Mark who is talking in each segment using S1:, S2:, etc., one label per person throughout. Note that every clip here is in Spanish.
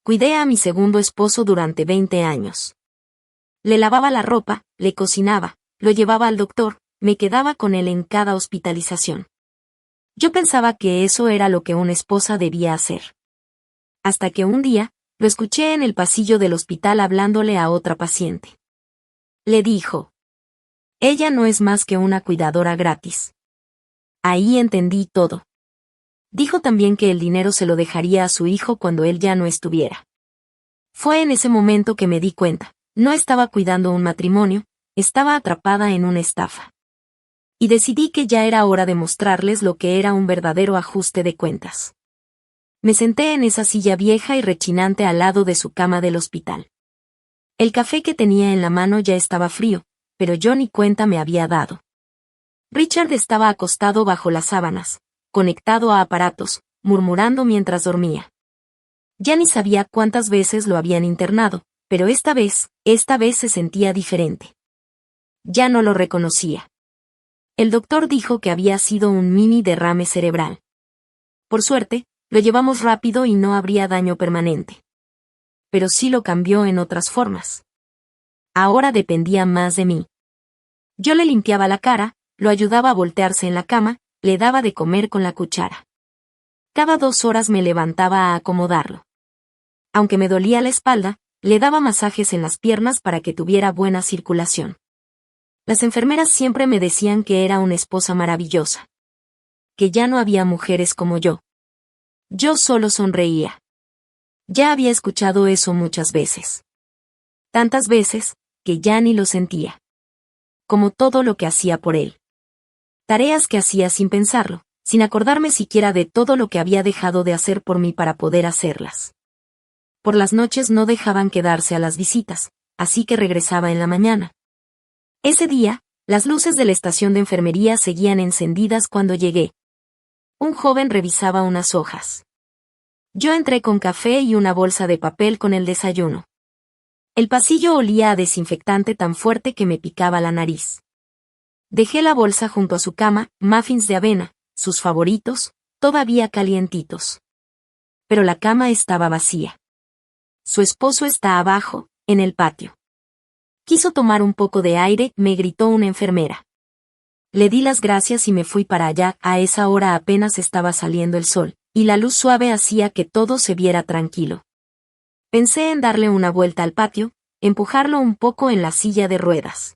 S1: Cuidé a mi segundo esposo durante 20 años. Le lavaba la ropa, le cocinaba, lo llevaba al doctor, me quedaba con él en cada hospitalización. Yo pensaba que eso era lo que una esposa debía hacer. Hasta que un día, lo escuché en el pasillo del hospital hablándole a otra paciente. Le dijo: ella no es más que una cuidadora gratis. Ahí entendí todo. Dijo también que el dinero se lo dejaría a su hijo cuando él ya no estuviera. Fue en ese momento que me di cuenta, no estaba cuidando un matrimonio, estaba atrapada en una estafa. Y decidí que ya era hora de mostrarles lo que era un verdadero ajuste de cuentas. Me senté en esa silla vieja y rechinante al lado de su cama del hospital. El café que tenía en la mano ya estaba frío, pero yo ni cuenta me había dado. Richard estaba acostado bajo las sábanas, conectado a aparatos, murmurando mientras dormía. Ya ni sabía cuántas veces lo habían internado, pero esta vez se sentía diferente. Ya no lo reconocía. El doctor dijo que había sido un mini derrame cerebral. Por suerte, lo llevamos rápido y no habría daño permanente. Pero sí lo cambió en otras formas. Ahora dependía más de mí. Yo le limpiaba la cara, lo ayudaba a voltearse en la cama, le daba de comer con la cuchara. Cada 2 horas me levantaba a acomodarlo. Aunque me dolía la espalda, le daba masajes en las piernas para que tuviera buena circulación. Las enfermeras siempre me decían que era una esposa maravillosa. Que ya no había mujeres como yo. Yo solo sonreía. Ya había escuchado eso muchas veces. Tantas veces, que ya ni lo sentía. Como todo lo que hacía por él. Tareas que hacía sin pensarlo, sin acordarme siquiera de todo lo que había dejado de hacer por mí para poder hacerlas. Por las noches no dejaban quedarse a las visitas, así que regresaba en la mañana. Ese día, las luces de la estación de enfermería seguían encendidas cuando llegué. Un joven revisaba unas hojas. Yo entré con café y una bolsa de papel con el desayuno. El pasillo olía a desinfectante tan fuerte que me picaba la nariz. Dejé la bolsa junto a su cama, muffins de avena, sus favoritos, todavía calientitos. Pero la cama estaba vacía. Su esposo está abajo, en el patio. Quiso tomar un poco de aire, me gritó una enfermera. Le di las gracias y me fui para allá, a esa hora apenas estaba saliendo el sol, y la luz suave hacía que todo se viera tranquilo. Pensé en darle una vuelta al patio, empujarlo un poco en la silla de ruedas.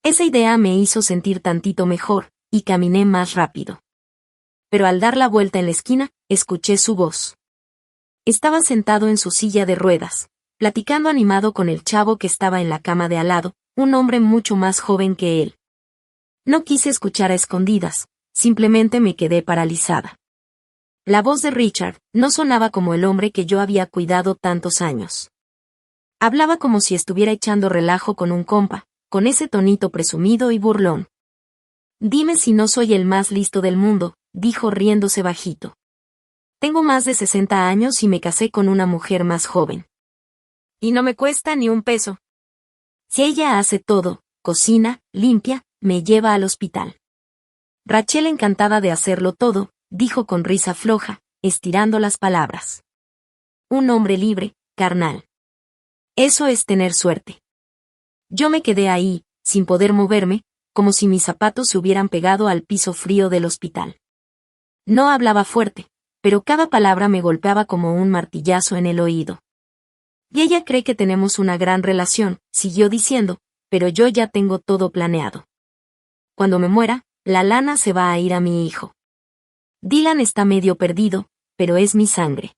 S1: Esa idea me hizo sentir tantito mejor, y caminé más rápido. Pero al dar la vuelta en la esquina, escuché su voz. Estaba sentado en su silla de ruedas, platicando animado con el chavo que estaba en la cama de al lado, un hombre mucho más joven que él. No quise escuchar a escondidas, simplemente me quedé paralizada. La voz de Richard no sonaba como el hombre que yo había cuidado tantos años. Hablaba como si estuviera echando relajo con un compa, con ese tonito presumido y burlón. Dime si no soy el más listo del mundo, dijo riéndose bajito. Tengo más de 60 años y me casé con una mujer más joven. Y no me cuesta ni un peso. Si ella hace todo, cocina, limpia, me lleva al hospital. Rachel encantada de hacerlo todo, dijo con risa floja, estirando las palabras. Un hombre libre, carnal. Eso es tener suerte. Yo me quedé ahí, sin poder moverme, como si mis zapatos se hubieran pegado al piso frío del hospital. No hablaba fuerte, pero cada palabra me golpeaba como un martillazo en el oído. Y ella cree que tenemos una gran relación, siguió diciendo, pero yo ya tengo todo planeado. Cuando me muera, la lana se va a ir a mi hijo. Dylan está medio perdido, pero es mi sangre.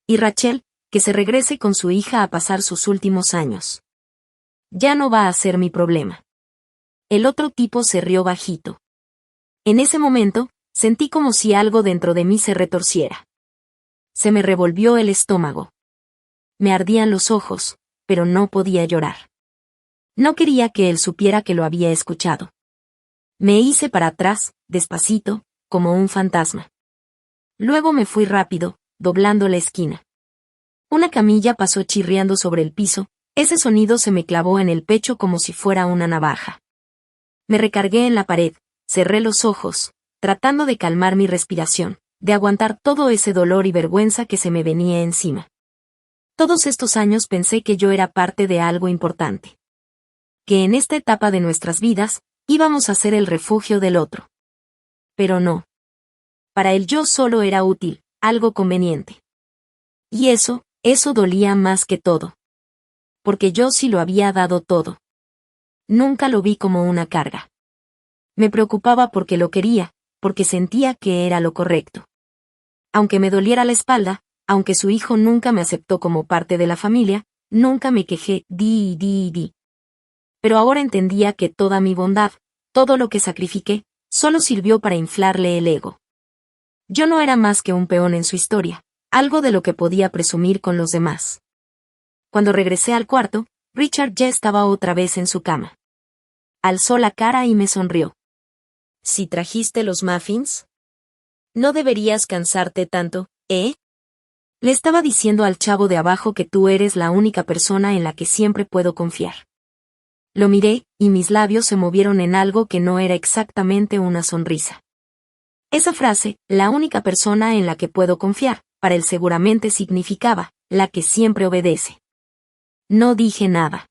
S1: Y Rachel, que se regrese con su hija a pasar sus últimos años. Ya no va a ser mi problema. El otro tipo se rió bajito. En ese momento, sentí como si algo dentro de mí se retorciera. Se me revolvió el estómago. Me ardían los ojos, pero no podía llorar. No quería que él supiera que lo había escuchado. Me hice para atrás, despacito, como un fantasma. Luego me fui rápido, doblando la esquina. Una camilla pasó chirriando sobre el piso, ese sonido se me clavó en el pecho como si fuera una navaja. Me recargué en la pared, cerré los ojos, tratando de calmar mi respiración, de aguantar todo ese dolor y vergüenza que se me venía encima. Todos estos años pensé que yo era parte de algo importante. Que en esta etapa de nuestras vidas, íbamos a ser el refugio del otro. Pero no. Para él yo solo era útil, algo conveniente. Y eso dolía más que todo. Porque yo sí lo había dado todo. Nunca lo vi como una carga. Me preocupaba porque lo quería, porque sentía que era lo correcto. Aunque me doliera la espalda, aunque su hijo nunca me aceptó como parte de la familia, nunca me quejé, di. Pero ahora entendía que toda mi bondad, todo lo que sacrifiqué, solo sirvió para inflarle el ego. Yo no era más que un peón en su historia, algo de lo que podía presumir con los demás. Cuando regresé al cuarto, Richard ya estaba otra vez en su cama. Alzó la cara y me sonrió. ¿Si trajiste los muffins? No deberías cansarte tanto, ¿eh? Le estaba diciendo al chavo de abajo que tú eres la única persona en la que siempre puedo confiar. Lo miré, y mis labios se movieron en algo que no era exactamente una sonrisa. Esa frase, la única persona en la que puedo confiar, para él seguramente significaba, la que siempre obedece. No dije nada.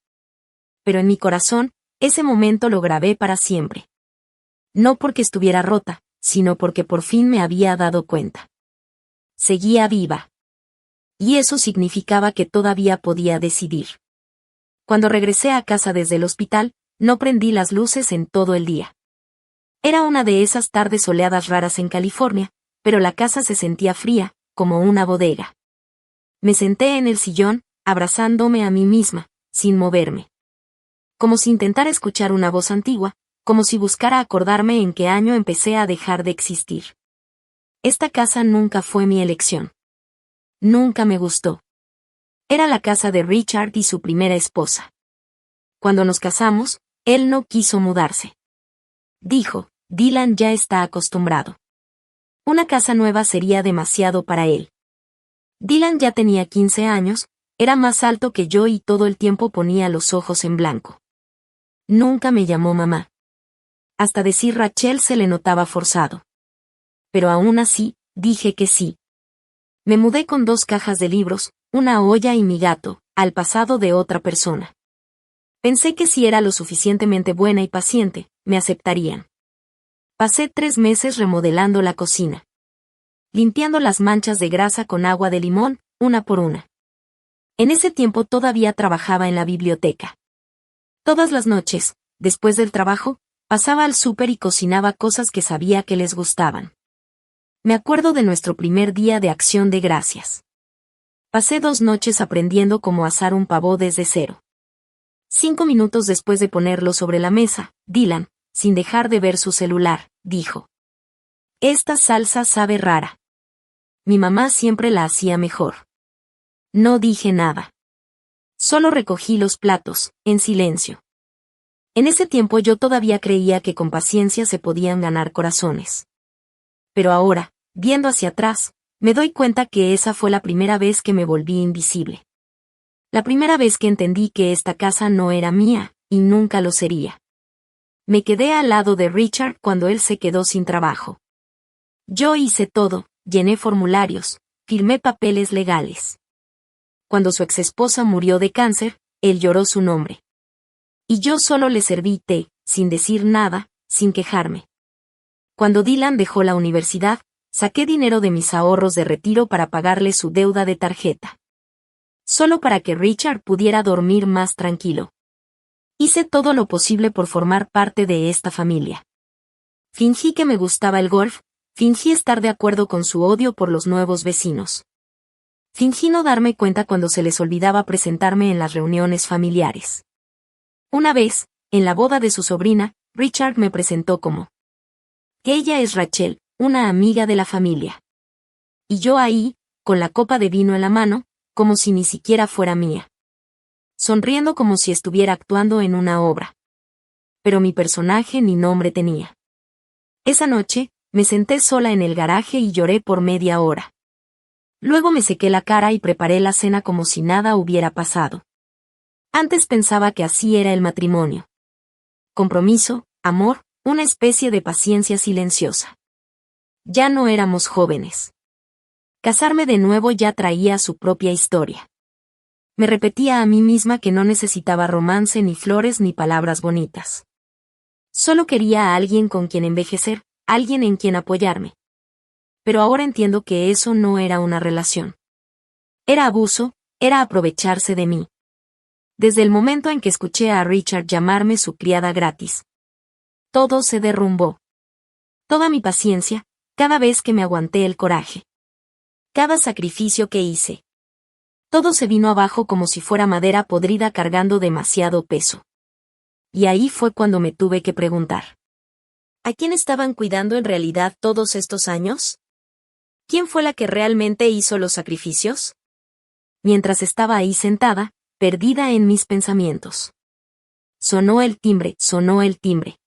S1: Pero en mi corazón, ese momento lo grabé para siempre. No porque estuviera rota, sino porque por fin me había dado cuenta. Seguía viva. Y eso significaba que todavía podía decidir. Cuando regresé a casa desde el hospital, no prendí las luces en todo el día. Era una de esas tardes soleadas raras en California, pero la casa se sentía fría, como una bodega. Me senté en el sillón, abrazándome a mí misma, sin moverme. Como si intentara escuchar una voz antigua, como si buscara acordarme en qué año empecé a dejar de existir. Esta casa nunca fue mi elección. Nunca me gustó. Era la casa de Richard y su primera esposa. Cuando nos casamos, él no quiso mudarse. Dijo, Dylan ya está acostumbrado. Una casa nueva sería demasiado para él. Dylan ya tenía 15 años, era más alto que yo y todo el tiempo ponía los ojos en blanco. Nunca me llamó mamá. Hasta decir Rachel se le notaba forzado. Pero aún así, dije que sí. Me mudé con 2 cajas de libros, una olla y mi gato, al pasado de otra persona. Pensé que si era lo suficientemente buena y paciente, me aceptarían. Pasé 3 meses remodelando la cocina. Limpiando las manchas de grasa con agua de limón, una por una. En ese tiempo todavía trabajaba en la biblioteca. Todas las noches, después del trabajo, pasaba al súper y cocinaba cosas que sabía que les gustaban. Me acuerdo de nuestro primer día de Acción de Gracias. Pasé 2 noches aprendiendo cómo asar un pavó desde cero. 5 minutos después de ponerlo sobre la mesa, Dylan, sin dejar de ver su celular, dijo: Esta salsa sabe rara. Mi mamá siempre la hacía mejor. No dije nada. Solo recogí los platos, en silencio. En ese tiempo yo todavía creía que con paciencia se podían ganar corazones. Pero ahora, viendo hacia atrás, me doy cuenta que esa fue la primera vez que me volví invisible. La primera vez que entendí que esta casa no era mía, y nunca lo sería. Me quedé al lado de Richard cuando él se quedó sin trabajo. Yo hice todo, llené formularios, firmé papeles legales. Cuando su exesposa murió de cáncer, él lloró su nombre. Y yo solo le serví té, sin decir nada, sin quejarme. Cuando Dylan dejó la universidad, saqué dinero de mis ahorros de retiro para pagarle su deuda de tarjeta. Solo para que Richard pudiera dormir más tranquilo. Hice todo lo posible por formar parte de esta familia. Fingí que me gustaba el golf, fingí estar de acuerdo con su odio por los nuevos vecinos. Fingí no darme cuenta cuando se les olvidaba presentarme en las reuniones familiares. Una vez, en la boda de su sobrina, Richard me presentó como: ella es Rachel, una amiga de la familia. Y yo ahí, con la copa de vino en la mano, como si ni siquiera fuera mía. Sonriendo como si estuviera actuando en una obra. Pero mi personaje ni nombre tenía. Esa noche, me senté sola en el garaje y lloré por media hora. Luego me sequé la cara y preparé la cena como si nada hubiera pasado. Antes pensaba que así era el matrimonio. Compromiso, amor, una especie de paciencia silenciosa. Ya no éramos jóvenes. Casarme de nuevo ya traía su propia historia. Me repetía a mí misma que no necesitaba romance ni flores ni palabras bonitas. Solo quería a alguien con quien envejecer, alguien en quien apoyarme. Pero ahora entiendo que eso no era una relación. Era abuso, era aprovecharse de mí. Desde el momento en que escuché a Richard llamarme su criada gratis, todo se derrumbó. Toda mi paciencia, cada vez que me aguanté el coraje. Cada sacrificio que hice. Todo se vino abajo como si fuera madera podrida cargando demasiado peso. Y ahí fue cuando me tuve que preguntar. ¿A quién estaban cuidando en realidad todos estos años? ¿Quién fue la que realmente hizo los sacrificios? Mientras estaba ahí sentada, perdida en mis pensamientos. Sonó el timbre, sonó el timbre.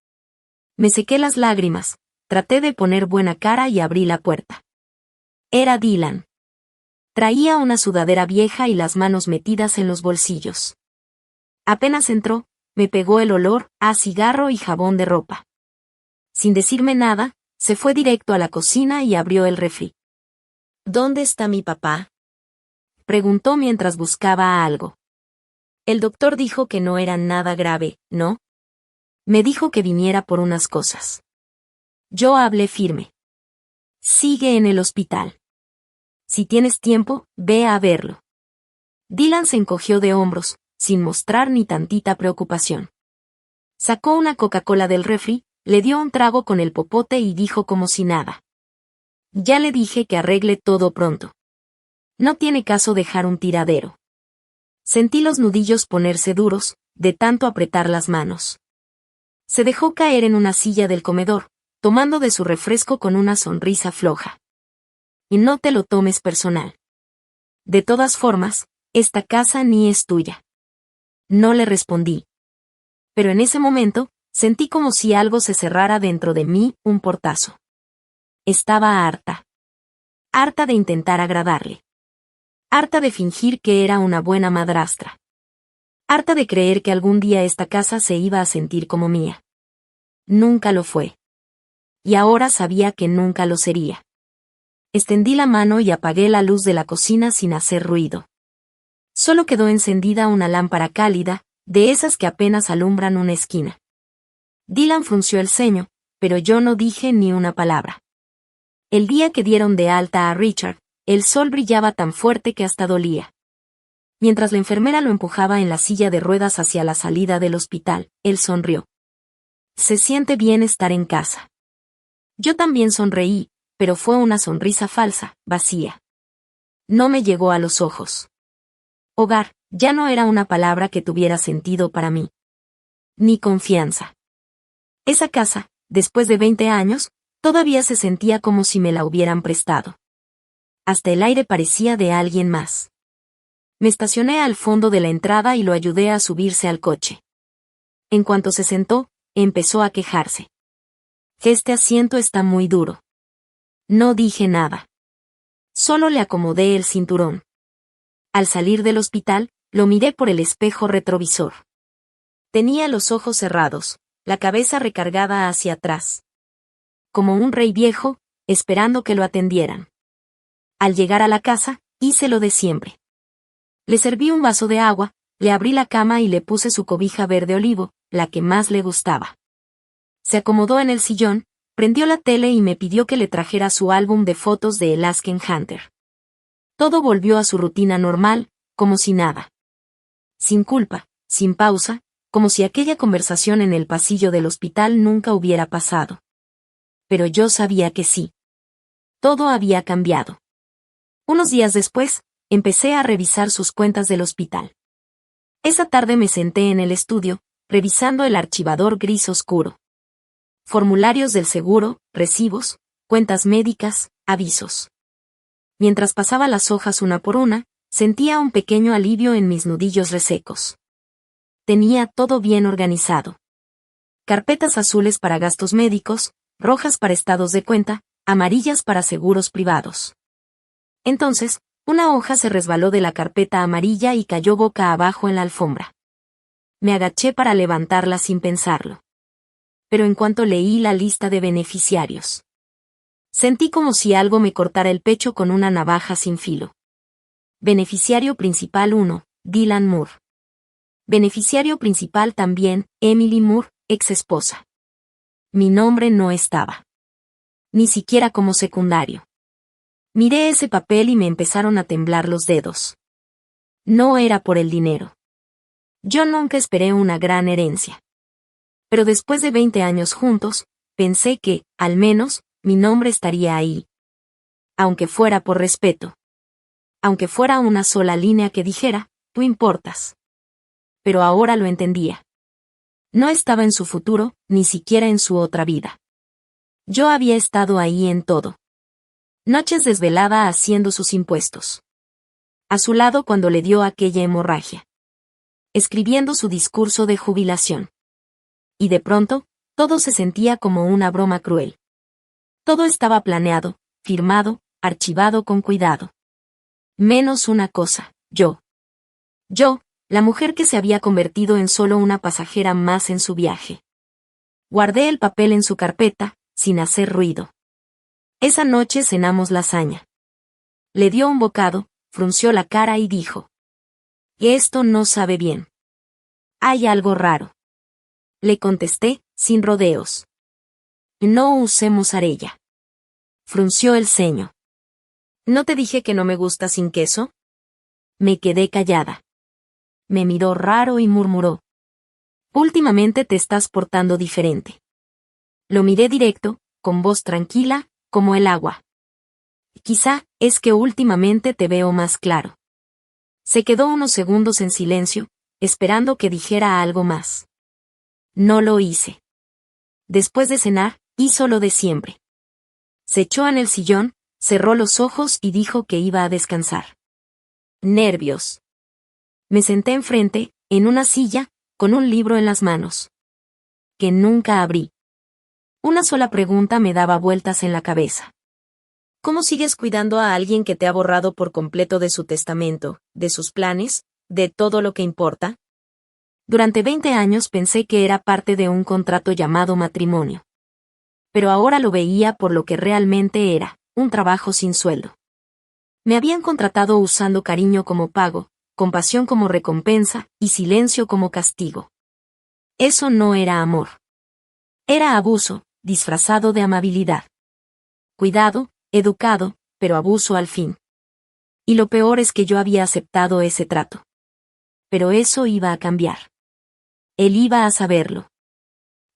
S1: Me sequé las lágrimas, traté de poner buena cara y abrí la puerta. Era Dylan. Traía una sudadera vieja y las manos metidas en los bolsillos. Apenas entró, me pegó el olor a cigarro y jabón de ropa. Sin decirme nada, se fue directo a la cocina y abrió el refri. ¿Dónde está mi papá?, preguntó mientras buscaba algo. El doctor dijo que no era nada grave, ¿no? Me dijo que viniera por unas cosas. Yo hablé firme. Sigue en el hospital. Si tienes tiempo, ve a verlo. Dylan se encogió de hombros, sin mostrar ni tantita preocupación. Sacó una Coca-Cola del refri, le dio un trago con el popote y dijo como si nada. Ya le dije que arregle todo pronto. No tiene caso dejar un tiradero. Sentí los nudillos ponerse duros, de tanto apretar las manos. Se dejó caer en una silla del comedor, tomando de su refresco con una sonrisa floja. Y no te lo tomes personal. De todas formas, esta casa ni es tuya. No le respondí. Pero en ese momento, sentí como si algo se cerrara dentro de mí, un portazo. Estaba harta. Harta de intentar agradarle. Harta de fingir que era una buena madrastra. Harta de creer que algún día esta casa se iba a sentir como mía. Nunca lo fue. Y ahora sabía que nunca lo sería. Extendí la mano y apagué la luz de la cocina sin hacer ruido. Solo quedó encendida una lámpara cálida, de esas que apenas alumbran una esquina. Dylan frunció el ceño, pero yo no dije ni una palabra. El día que dieron de alta a Richard, el sol brillaba tan fuerte que hasta dolía. Mientras la enfermera lo empujaba en la silla de ruedas hacia la salida del hospital, él sonrió. Se siente bien estar en casa. Yo también sonreí, pero fue una sonrisa falsa, vacía. No me llegó a los ojos. Hogar, ya no era una palabra que tuviera sentido para mí. Ni confianza. Esa casa, después de 20 años, todavía se sentía como si me la hubieran prestado. Hasta el aire parecía de alguien más. Me estacioné al fondo de la entrada y lo ayudé a subirse al coche. En cuanto se sentó, empezó a quejarse. Este asiento está muy duro. No dije nada. Solo le acomodé el cinturón. Al salir del hospital, lo miré por el espejo retrovisor. Tenía los ojos cerrados, la cabeza recargada hacia atrás. Como un rey viejo, esperando que lo atendieran. Al llegar a la casa, hice lo de siempre. Le serví un vaso de agua, le abrí la cama y le puse su cobija verde olivo, la que más le gustaba. Se acomodó en el sillón, prendió la tele y me pidió que le trajera su álbum de fotos de Alaskan Hunter. Todo volvió a su rutina normal, como si nada. Sin culpa, sin pausa, como si aquella conversación en el pasillo del hospital nunca hubiera pasado. Pero yo sabía que sí. Todo había cambiado. Unos días después, empecé a revisar sus cuentas del hospital. Esa tarde me senté en el estudio, revisando el archivador gris oscuro. Formularios del seguro, recibos, cuentas médicas, avisos. Mientras pasaba las hojas una por una, sentía un pequeño alivio en mis nudillos resecos. Tenía todo bien organizado. Carpetas azules para gastos médicos, rojas para estados de cuenta, amarillas para seguros privados. Entonces, una hoja se resbaló de la carpeta amarilla y cayó boca abajo en la alfombra. Me agaché para levantarla sin pensarlo. Pero en cuanto leí la lista de beneficiarios, sentí como si algo me cortara el pecho con una navaja sin filo. Beneficiario principal 1, Dylan Moore. Beneficiario principal también, Emily Moore, ex esposa. Mi nombre no estaba. Ni siquiera como secundario. Miré ese papel y me empezaron a temblar los dedos. No era por el dinero. Yo nunca esperé una gran herencia. Pero después de 20 años juntos, pensé que, al menos, mi nombre estaría ahí. Aunque fuera por respeto. Aunque fuera una sola línea que dijera, tú importas. Pero ahora lo entendía. No estaba en su futuro, ni siquiera en su otra vida. Yo había estado ahí en todo. Noches desvelada haciendo sus impuestos. A su lado cuando le dio aquella hemorragia. Escribiendo su discurso de jubilación. Y de pronto, todo se sentía como una broma cruel. Todo estaba planeado, firmado, archivado con cuidado. Menos una cosa, yo. Yo, la mujer que se había convertido en solo una pasajera más en su viaje. Guardé el papel en su carpeta, sin hacer ruido. Esa noche cenamos lasaña. Le dio un bocado, frunció la cara y dijo: esto no sabe bien. Hay algo raro. Le contesté, sin rodeos. No usemos arella. Frunció el ceño. ¿No te dije que no me gusta sin queso? Me quedé callada. Me miró raro y murmuró: últimamente te estás portando diferente. Lo miré directo, con voz tranquila, como el agua. Quizá, es que últimamente te veo más claro. Se quedó unos segundos en silencio, esperando que dijera algo más. No lo hice. Después de cenar, hizo lo de siempre. Se echó en el sillón, cerró los ojos y dijo que iba a descansar. Nervios. Me senté enfrente, en una silla, con un libro en las manos. Que nunca abrí. Una sola pregunta me daba vueltas en la cabeza. ¿Cómo sigues cuidando a alguien que te ha borrado por completo de su testamento, de sus planes, de todo lo que importa? Durante 20 años pensé que era parte de un contrato llamado matrimonio. Pero ahora lo veía por lo que realmente era, un trabajo sin sueldo. Me habían contratado usando cariño como pago, compasión como recompensa y silencio como castigo. Eso no era amor. Era abuso, disfrazado de amabilidad. Cuidado, educado, pero abuso al fin. Y lo peor es que yo había aceptado ese trato. Pero eso iba a cambiar. Él iba a saberlo.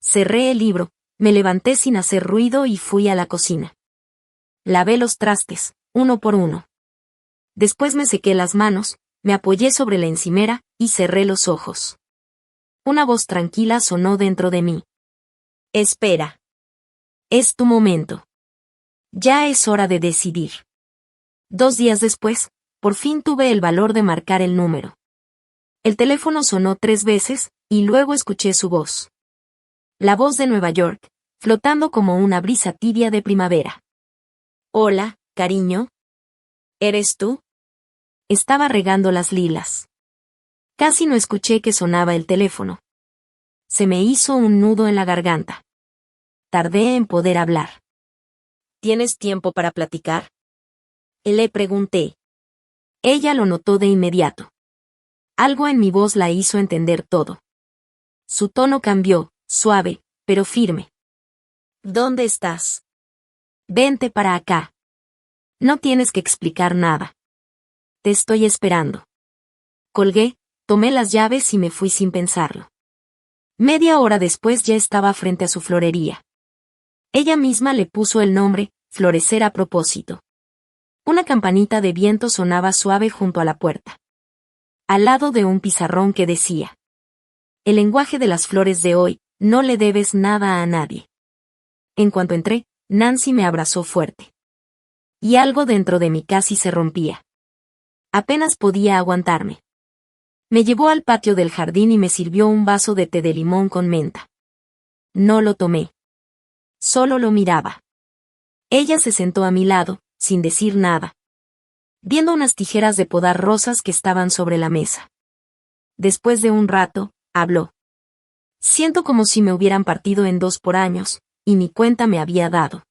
S1: Cerré el libro, me levanté sin hacer ruido y fui a la cocina. Lavé los trastes, uno por uno. Después me sequé las manos, me apoyé sobre la encimera y cerré los ojos. Una voz tranquila sonó dentro de mí. Espera. Es tu momento. Ya es hora de decidir. 2 días después, por fin tuve el valor de marcar el número. El teléfono sonó 3 veces, y luego escuché su voz. La voz de Nueva York, flotando como una brisa tibia de primavera. Hola, cariño. ¿Eres tú? Estaba regando las lilas. Casi no escuché que sonaba el teléfono. Se me hizo un nudo en la garganta. Tardé en poder hablar. ¿Tienes tiempo para platicar? Le pregunté. Ella lo notó de inmediato. Algo en mi voz la hizo entender todo. Su tono cambió, suave, pero firme. ¿Dónde estás? Vente para acá. No tienes que explicar nada. Te estoy esperando. Colgué, tomé las llaves y me fui sin pensarlo. Media hora después ya estaba frente a su florería. Ella misma le puso el nombre, Florecer a propósito. Una campanita de viento sonaba suave junto a la puerta. Al lado de un pizarrón que decía: el lenguaje de las flores de hoy, no le debes nada a nadie. En cuanto entré, Nancy me abrazó fuerte. Y algo dentro de mí casi se rompía. Apenas podía aguantarme. Me llevó al patio del jardín y me sirvió un vaso de té de limón con menta. No lo tomé. Solo lo miraba. Ella se sentó a mi lado, sin decir nada. Viendo unas tijeras de podar rosas que estaban sobre la mesa. Después de un rato, habló. Siento como si me hubieran partido en 2 por años, y mi cuenta me había dado.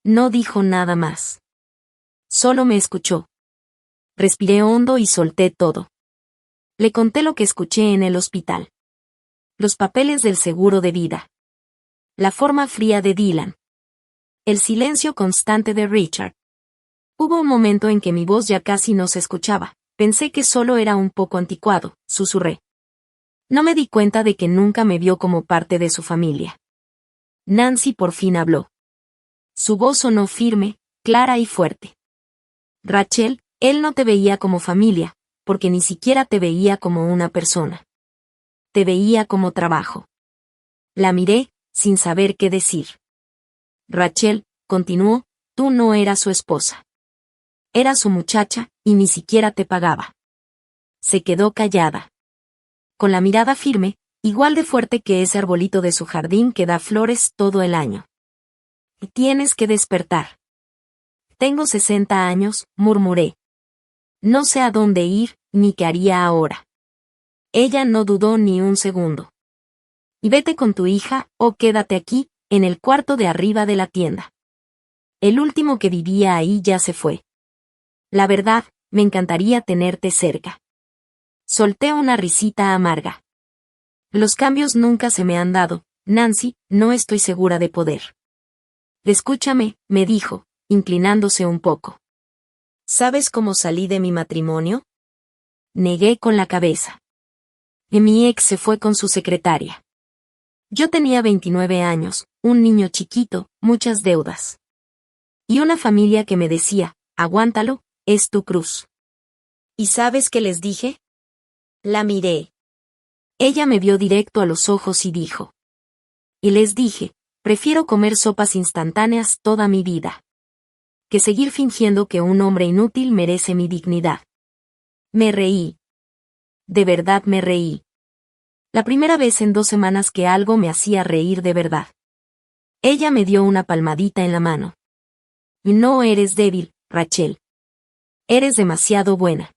S1: No dijo nada más. Solo me escuchó. Respiré hondo y solté todo. Le conté lo que escuché en el hospital. Los papeles del seguro de vida. La forma fría de Dylan. El silencio constante de Richard. Hubo un momento en que mi voz ya casi no se escuchaba. Pensé que solo era un poco anticuado, susurré. No me di cuenta de que nunca me vio como parte de su familia. Nancy por fin habló. Su voz sonó firme, clara y fuerte. Rachel, él no te veía como familia, porque ni siquiera te veía como una persona. Te veía como trabajo. La miré, sin saber qué decir. Rachel, continuó, tú no eras su esposa. Era su muchacha, y ni siquiera te pagaba. Se quedó callada. Con la mirada firme, igual de fuerte que ese arbolito de su jardín que da flores todo el año. Tienes que despertar. Tengo 60 años, murmuré. No sé a dónde ir, ni qué haría ahora. Ella no dudó ni un segundo. Y vete con tu hija, o quédate aquí, en el cuarto de arriba de la tienda. El último que vivía ahí ya se fue. La verdad, me encantaría tenerte cerca. Solté una risita amarga. Los cambios nunca se me han dado, Nancy, no estoy segura de poder. Escúchame, me dijo, inclinándose un poco. ¿Sabes cómo salí de mi matrimonio? Negué con la cabeza. Mi ex se fue con su secretaria. Yo tenía 29 años, un niño chiquito, muchas deudas. Y una familia que me decía, aguántalo, es tu cruz. ¿Y sabes qué les dije? La miré. Ella me vio directo a los ojos y dijo. Y les dije, prefiero comer sopas instantáneas toda mi vida. Que seguir fingiendo que un hombre inútil merece mi dignidad. Me reí. De verdad me reí. La primera vez en 2 semanas que algo me hacía reír de verdad. Ella me dio una palmadita en la mano. No eres débil, Rachel. Eres demasiado buena.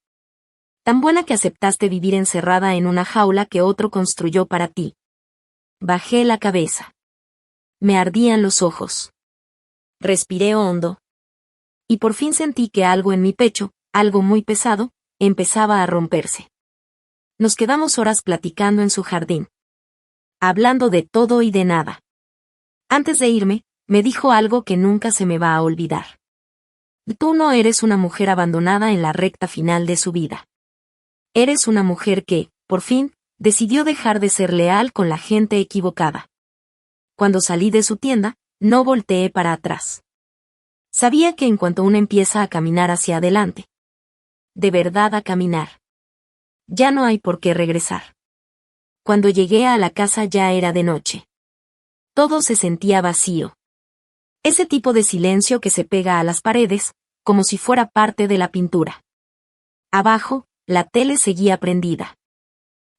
S1: Tan buena que aceptaste vivir encerrada en una jaula que otro construyó para ti. Bajé la cabeza. Me ardían los ojos. Respiré hondo. Y por fin sentí que algo en mi pecho, algo muy pesado, empezaba a romperse. Nos quedamos horas platicando en su jardín. Hablando de todo y de nada. Antes de irme, me dijo algo que nunca se me va a olvidar. Tú no eres una mujer abandonada en la recta final de su vida. Eres una mujer que, por fin, decidió dejar de ser leal con la gente equivocada. Cuando salí de su tienda, no volteé para atrás. Sabía que en cuanto uno empieza a caminar hacia adelante, de verdad a caminar, ya no hay por qué regresar. Cuando llegué a la casa ya era de noche. Todo se sentía vacío. Ese tipo de silencio que se pega a las paredes, como si fuera parte de la pintura. Abajo, la tele seguía prendida.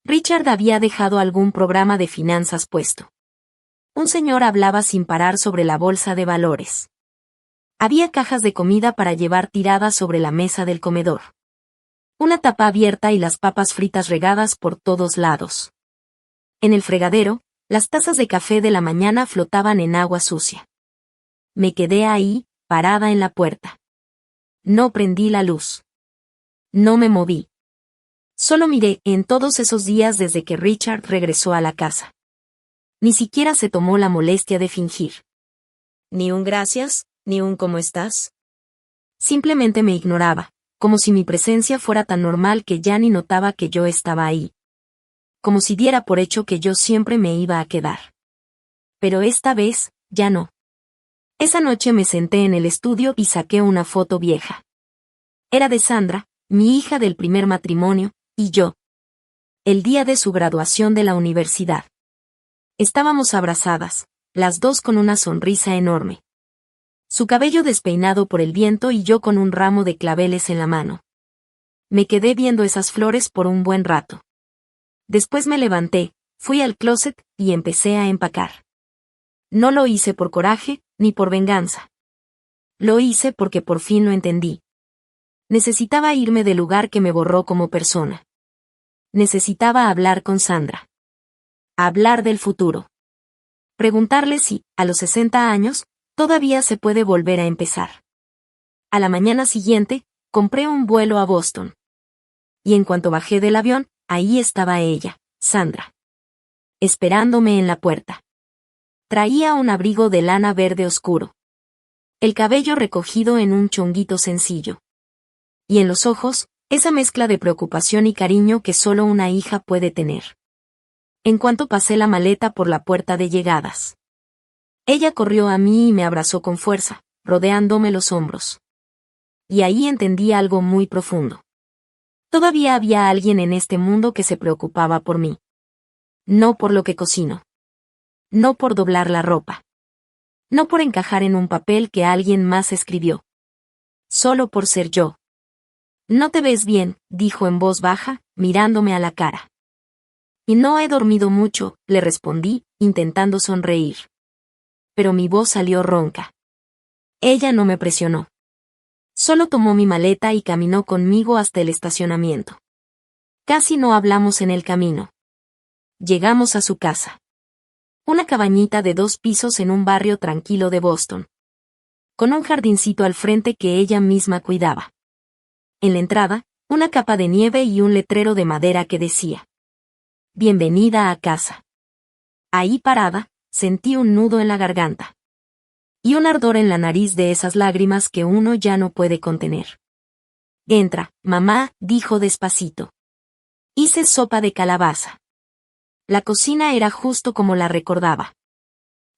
S1: Richard había dejado algún programa de finanzas puesto. Un señor hablaba sin parar sobre la bolsa de valores. Había cajas de comida para llevar tiradas sobre la mesa del comedor. Una tapa abierta y las papas fritas regadas por todos lados. En el fregadero, las tazas de café de la mañana flotaban en agua sucia. Me quedé ahí, parada en la puerta. No prendí la luz. No me moví. Solo miré en todos esos días desde que Richard regresó a la casa. Ni siquiera se tomó la molestia de fingir. Ni un gracias, ni un ¿cómo estás? Simplemente me ignoraba, como si mi presencia fuera tan normal que ya ni notaba que yo estaba ahí. Como si diera por hecho que yo siempre me iba a quedar. Pero esta vez, ya no. Esa noche me senté en el estudio y saqué una foto vieja. Era de Sandra, mi hija del primer matrimonio, y yo. El día de su graduación de la universidad. Estábamos abrazadas, las dos con una sonrisa enorme. Su cabello despeinado por el viento y yo con un ramo de claveles en la mano. Me quedé viendo esas flores por un buen rato. Después me levanté, fui al closet y empecé a empacar. No lo hice por coraje, ni por venganza. Lo hice porque por fin lo entendí. Necesitaba irme del lugar que me borró como persona. Necesitaba hablar con Sandra. Hablar del futuro. Preguntarle si, a los 60 años, todavía se puede volver a empezar. A la mañana siguiente, compré un vuelo a Boston. Y en cuanto bajé del avión, ahí estaba ella, Sandra, esperándome en la puerta. Traía un abrigo de lana verde oscuro. El cabello recogido en un chonguito sencillo. Y en los ojos, esa mezcla de preocupación y cariño que solo una hija puede tener. En cuanto pasé la maleta por la puerta de llegadas, ella corrió a mí y me abrazó con fuerza, rodeándome los hombros. Y ahí entendí algo muy profundo. Todavía había alguien en este mundo que se preocupaba por mí. No por lo que cocino. No por doblar la ropa. No por encajar en un papel que alguien más escribió. Solo por ser yo. No te ves bien, dijo en voz baja, mirándome a la cara. Y no he dormido mucho, le respondí, intentando sonreír. Pero mi voz salió ronca. Ella no me presionó. Solo tomó mi maleta y caminó conmigo hasta el estacionamiento. Casi no hablamos en el camino. Llegamos a su casa. Una cabañita de 2 pisos en un barrio tranquilo de Boston. Con un jardincito al frente que ella misma cuidaba. En la entrada, una capa de nieve y un letrero de madera que decía: Bienvenida a casa. Ahí parada, sentí un nudo en la garganta. Y un ardor en la nariz de esas lágrimas que uno ya no puede contener. Entra, mamá, dijo despacito. Hice sopa de calabaza. La cocina era justo como la recordaba.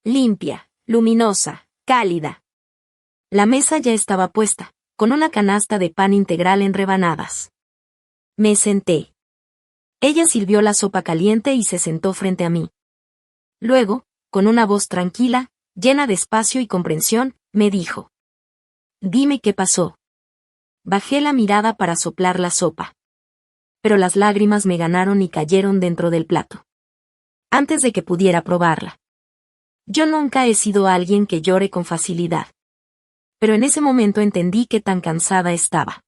S1: Limpia, luminosa, cálida. La mesa ya estaba puesta, con una canasta de pan integral en rebanadas. Me senté. Ella sirvió la sopa caliente y se sentó frente a mí. Luego, con una voz tranquila, llena de espacio y comprensión, me dijo: Dime qué pasó. Bajé la mirada para soplar la sopa. Pero las lágrimas me ganaron y cayeron dentro del plato. Antes de que pudiera probarla. Yo nunca he sido alguien que llore con facilidad. Pero en ese momento entendí que tan cansada estaba.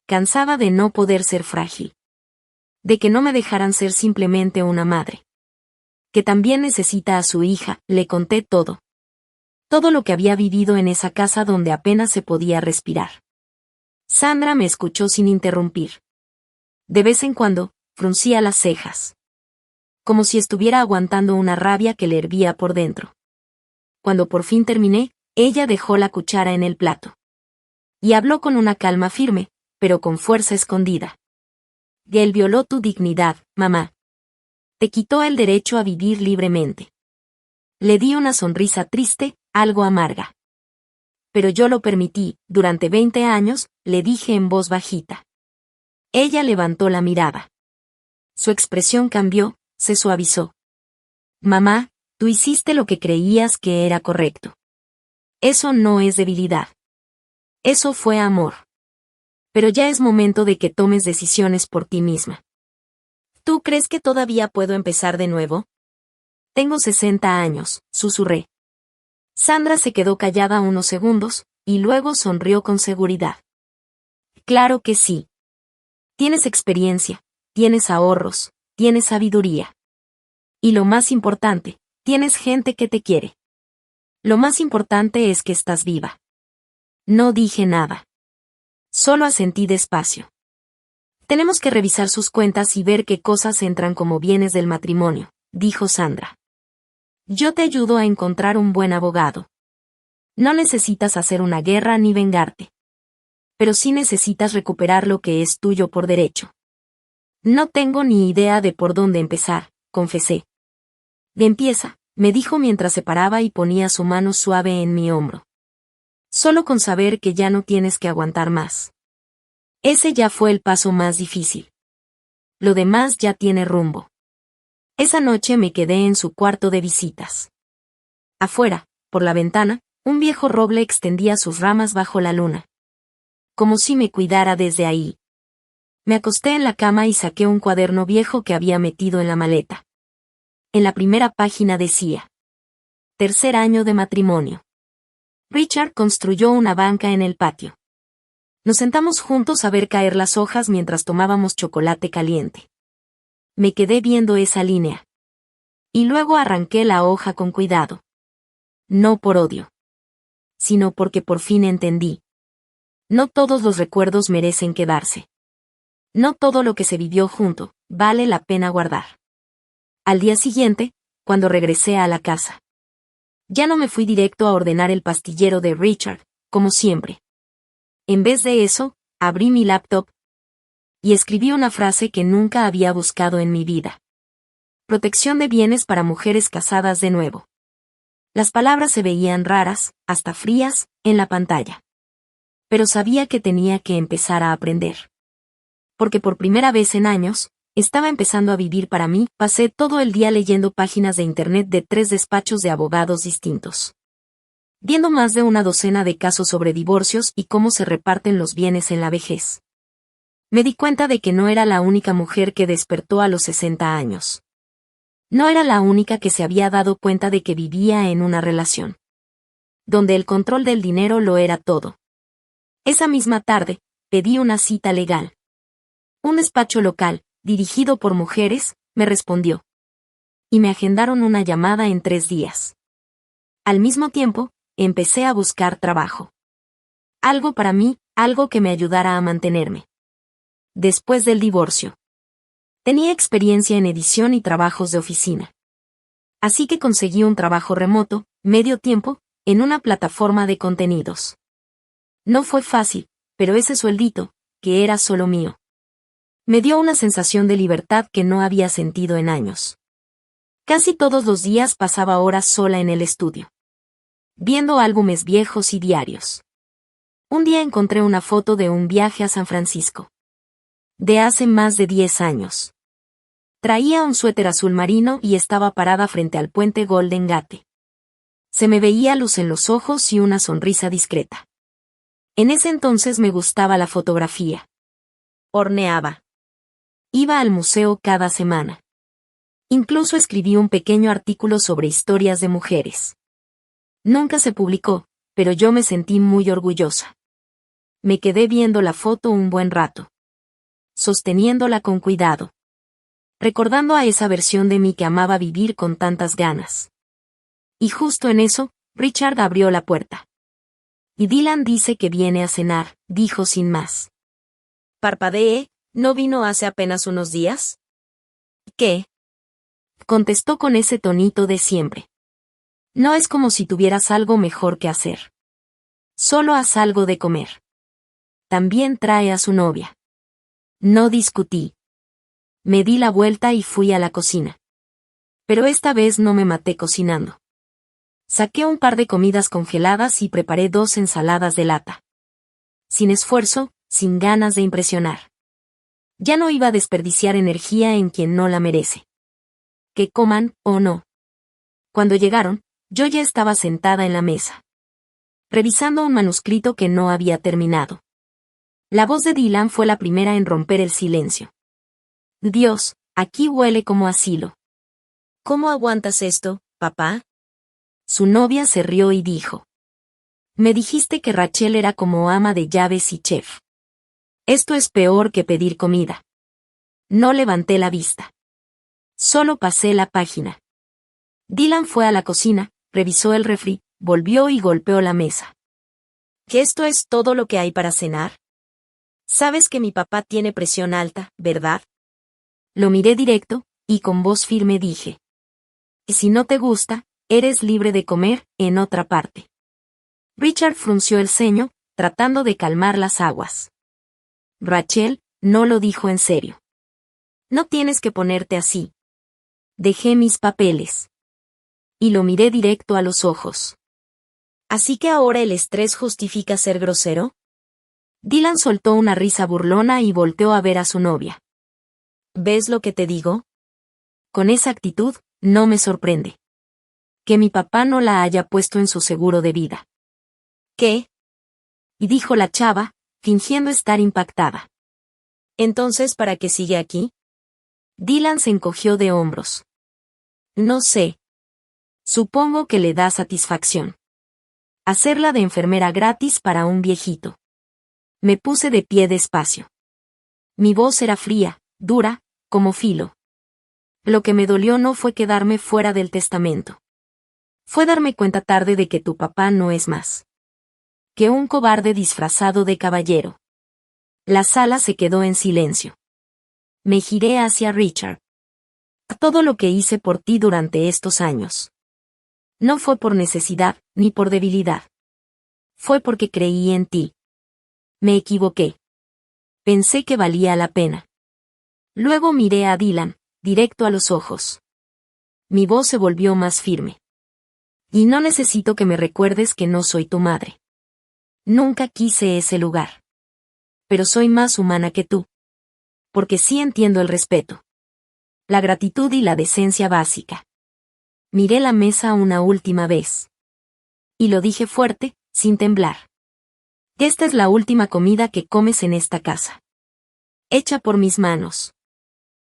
S1: Cansada de no poder ser frágil. De que no me dejaran ser simplemente una madre. Que también necesita a su hija, le conté todo. Todo lo que había vivido en esa casa donde apenas se podía respirar. Sandra me escuchó sin interrumpir. De vez en cuando, fruncía las cejas. Como si estuviera aguantando una rabia que le hervía por dentro. Cuando por fin terminé, ella dejó la cuchara en el plato. Y habló con una calma firme, pero con fuerza escondida. Él violó tu dignidad, mamá. Te quitó el derecho a vivir libremente. Le di una sonrisa triste, algo amarga. Pero yo lo permití, durante 20 años, le dije en voz bajita. Ella levantó la mirada. Su expresión cambió, se suavizó. Mamá, tú hiciste lo que creías que era correcto. Eso no es debilidad. Eso fue amor. Pero ya es momento de que tomes decisiones por ti misma. ¿Tú crees que todavía puedo empezar de nuevo? Tengo 60 años, susurré. Sandra se quedó callada unos segundos, y luego sonrió con seguridad. Claro que sí. Tienes experiencia, tienes ahorros, tienes sabiduría. Y lo más importante, tienes gente que te quiere. Lo más importante es que estás viva. No dije nada. Solo asentí despacio. Tenemos que revisar sus cuentas y ver qué cosas entran como bienes del matrimonio, dijo Sandra. Yo te ayudo a encontrar un buen abogado. No necesitas hacer una guerra ni vengarte. Pero sí necesitas recuperar lo que es tuyo por derecho. No tengo ni idea de por dónde empezar, confesé. Empieza, me dijo mientras se paraba y ponía su mano suave en mi hombro. Solo con saber que ya no tienes que aguantar más. Ese ya fue el paso más difícil. Lo demás ya tiene rumbo. Esa noche me quedé en su cuarto de visitas. Afuera, por la ventana, un viejo roble extendía sus ramas bajo la luna. Como si me cuidara desde ahí. Me acosté en la cama y saqué un cuaderno viejo que había metido en la maleta. En la primera página decía: 3er año de matrimonio. Richard construyó una banca en el patio. Nos sentamos juntos a ver caer las hojas mientras tomábamos chocolate caliente. Me quedé viendo esa línea. Y luego arranqué la hoja con cuidado. No por odio. Sino porque por fin entendí. No todos los recuerdos merecen quedarse. No todo lo que se vivió junto, vale la pena guardar. Al día siguiente, cuando regresé a la casa, ya no me fui directo a ordenar el pastillero de Richard, como siempre. En vez de eso, abrí mi laptop y escribí una frase que nunca había buscado en mi vida. Protección de bienes para mujeres casadas de nuevo. Las palabras se veían raras, hasta frías, en la pantalla. Pero sabía que tenía que empezar a aprender. Porque por primera vez en años, estaba empezando a vivir para mí. Pasé todo el día leyendo páginas de internet de 3 despachos de abogados distintos. Viendo más de una docena de casos sobre divorcios y cómo se reparten los bienes en la vejez. Me di cuenta de que no era la única mujer que despertó a los 60 años. No era la única que se había dado cuenta de que vivía en una relación donde el control del dinero lo era todo. Esa misma tarde, pedí una cita legal. Un despacho local, dirigido por mujeres, me respondió. Y me agendaron una llamada en 3 días. Al mismo tiempo, empecé a buscar trabajo. Algo para mí, algo que me ayudara a mantenerme. Después del divorcio. Tenía experiencia en edición y trabajos de oficina. Así que conseguí un trabajo remoto, medio tiempo, en una plataforma de contenidos. No fue fácil, pero ese sueldito, que era solo mío, me dio una sensación de libertad que no había sentido en años. Casi todos los días pasaba horas sola en el estudio, viendo álbumes viejos y diarios. Un día encontré una foto de un viaje a San Francisco. De hace más de 10 años. Traía un suéter azul marino y estaba parada frente al puente Golden Gate. Se me veía luz en los ojos y una sonrisa discreta. En ese entonces me gustaba la fotografía. Horneaba. Iba al museo cada semana. Incluso escribí un pequeño artículo sobre historias de mujeres. Nunca se publicó, pero yo me sentí muy orgullosa. Me quedé viendo la foto un buen rato. Sosteniéndola con cuidado. Recordando a esa versión de mí que amaba vivir con tantas ganas. Y justo en eso, Richard abrió la puerta. Y Dylan dice que viene a cenar, dijo sin más. Parpadeé, ¿no vino hace apenas unos días? ¿Qué? Contestó con ese tonito de siempre. No es como si tuvieras algo mejor que hacer. Solo haz algo de comer. También trae a su novia. No discutí. Me di la vuelta y fui a la cocina. Pero esta vez no me maté cocinando. Saqué un par de comidas congeladas y preparé 2 ensaladas de lata. Sin esfuerzo, sin ganas de impresionar. Ya no iba a desperdiciar energía en quien no la merece. Que coman, o no. Cuando llegaron, yo ya estaba sentada en la mesa. Revisando un manuscrito que no había terminado. La voz de Dylan fue la primera en romper el silencio. Dios, aquí huele como asilo. ¿Cómo aguantas esto, papá? Su novia se rió y dijo. Me dijiste que Rachel era como ama de llaves y chef. Esto es peor que pedir comida. No levanté la vista. Solo pasé la página. Dylan fue a la cocina, revisó el refri, volvió y golpeó la mesa. ¿Que esto es todo lo que hay para cenar? Sabes que mi papá tiene presión alta, ¿verdad? Lo miré directo, y con voz firme dije. Y si no te gusta, eres libre de comer en otra parte. Richard frunció el ceño, tratando de calmar las aguas. Rachel, no lo dijo en serio. No tienes que ponerte así. Dejé mis papeles. Y lo miré directo a los ojos. ¿Así que ahora el estrés justifica ser grosero? Dylan soltó una risa burlona y volteó a ver a su novia. ¿Ves lo que te digo? Con esa actitud, no me sorprende. Que mi papá no la haya puesto en su seguro de vida. ¿Qué? Y dijo la chava, fingiendo estar impactada. ¿Entonces para qué sigue aquí? Dylan se encogió de hombros. No sé. Supongo que le da satisfacción. Hacerla de enfermera gratis para un viejito. Me puse de pie despacio. Mi voz era fría, dura, como filo. Lo que me dolió no fue quedarme fuera del testamento. Fue darme cuenta tarde de que tu papá no es más que un cobarde disfrazado de caballero. La sala se quedó en silencio. Me giré hacia Richard. Todo lo que hice por ti durante estos años. No fue por necesidad, ni por debilidad. Fue porque creí en ti. Me equivoqué. Pensé que valía la pena. Luego miré a Dylan, directo a los ojos. Mi voz se volvió más firme. Y no necesito que me recuerdes que no soy tu madre. Nunca quise ese lugar. Pero soy más humana que tú. Porque sí entiendo el respeto. La gratitud y la decencia básica. Miré la mesa una última vez. Y lo dije fuerte, sin temblar. Esta es la última comida que comes en esta casa. Hecha por mis manos.